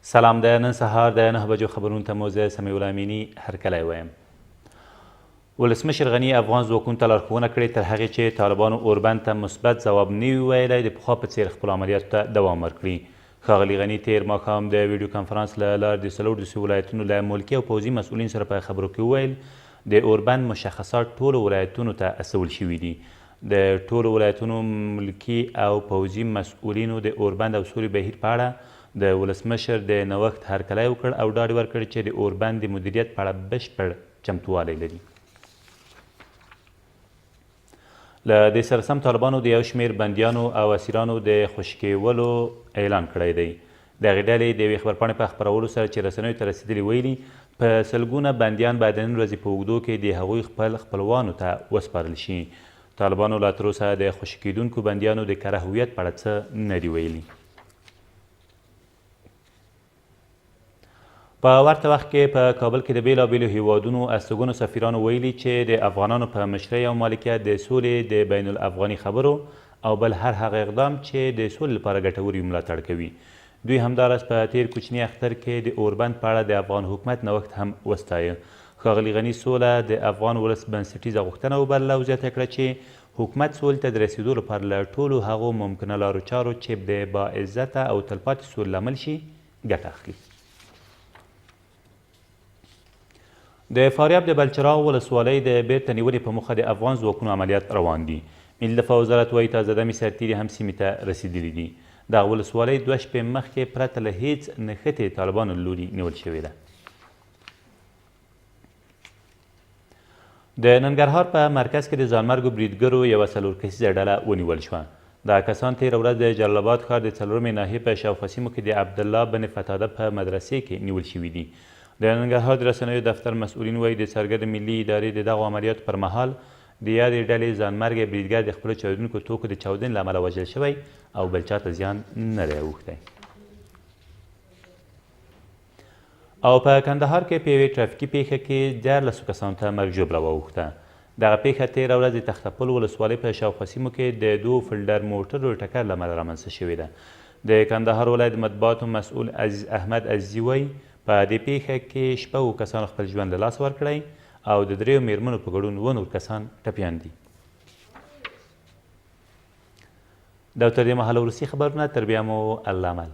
سلام، د نن سهار د 9 بجو خبرونو ته مو زه سمیع الله امیني هرکلی وایم. ولسمشر غني افغان ځواکونو ته لارښوونه کړې تر هغې چې طالبانو اوربند ته مثبت ځواب نه وي ویلی د پخوا په څېر خپلو عملیاتو ته دوام ورکړي. ښاغلي غني تېر ماښام د ویډیو کنفرانس له لارې د څلور ولایتونو له ملکي او پوځي مسؤلینو سره په خبرو کې وویل د اوربند مشخصات ټولو ولایتونو ته استول شوي دي. د ټولو ولایتونو ملکي او پوځي مسؤلینو د اوربند او سولې بهیر په اړه د ولسمشر د نوښت هرکلی وکړ او ډاډ ورکړ چې د اوربند د مدیریت په اړه بشپړ چمتووالی لري. له دې سره سم طالبانو د یو شمېر بندیانو او اسیرانو د خوشي کولو اعلان کړی دی. د هغې ډلې د یوې خبرپاڼې په خپرولو سره چې رسنیو ته رسېدلي ویلي په سلګونه بندیان به د نن ورځې په اوږدو کې د هغوی خپلوانو ته وسپارل شي. طالبانو لا تراوسه د خوشي کیدونکو بندیانو د کره هویت په اړه څه نه دي ویلي. په ورته وخت کې په کابل کې د بیلابیلو هیوادونو استوګنو سفیرانو ویلي چې د افغانانو په مشرۍ او مالکیت د سولې د بین الافغاني خبرو او بل هر هغه اقدام چې د سولې لپاره ګټور وي ملاتړ کوي. دوی همداراز په تیر کوچني اختر کې د اوربند په اړه د افغان حکومت نوښت هم وستایه. ښاغلي غني سوله د افغان ولس بنسټیزه غوښتنه وبلله او زیاته کړه چې حکومت سولې ته د رسېدو لپاره له ټولو هغو ممکنه لارو چارو چې د باعزته او تلپاتې سولې لامل شي ګټه اخلي. د فاریاب د بلچراغ ولسوالۍ د بیرته نیولې په موخه د افغان ځواکونو عملیات روان دي. ملي دفاع وزارت وایي تازه دمې سرتیري هم سیمې ته رسېدلي دي. دغه ولسوالۍ 2 شپې مخکې پرته له هیڅ نښتې طالبانو له لوري نیول شوې ده. د ننګرهار په مرکز کې د ځانمرګو بریدګرو یوه 4 کسیزه ډله ونیول شوه. دغه کسان تېره ورځ د جلال آباد ښار د 4مې ناحیې په شاوخوا سیمو کې د عبدالله بن فتاده په مدرسې کې نیول شوي دي. د ننګرهار د رسنیو دفتر مسؤلین وایي د څرګند ملي ادارې د دغو عملیاتو پر مهال د یادې ډلې ځانمرګی بریدګر د خپلو چاودونکو توکو د چاودنې له امله وژل شوی او بل چاته زیان نه دی اوښتی. او په کندهار کې په یوې ټرافیکي پیښه کې 14 کسانو ته مرګ ژوبله واوښته. دغه پیښه تېره ورځ د تختپل ولسوالۍ په شاوخوا سیمو کې د 2 فلډر موټرو ټکر له امله رامنځته شوې ده. د کندهار ولایت مطبوعاتو مسؤل عزیز احمد عزیزي وایي په دې پیښه کې 6 کسانو خپل ژوند له لاسه ورکړی او د 3 میرمنو په ګډون 9 نور کسان ټپیان دي. دا تر دې مهاله وروستي خبرونه، تر بیا مو الله مل.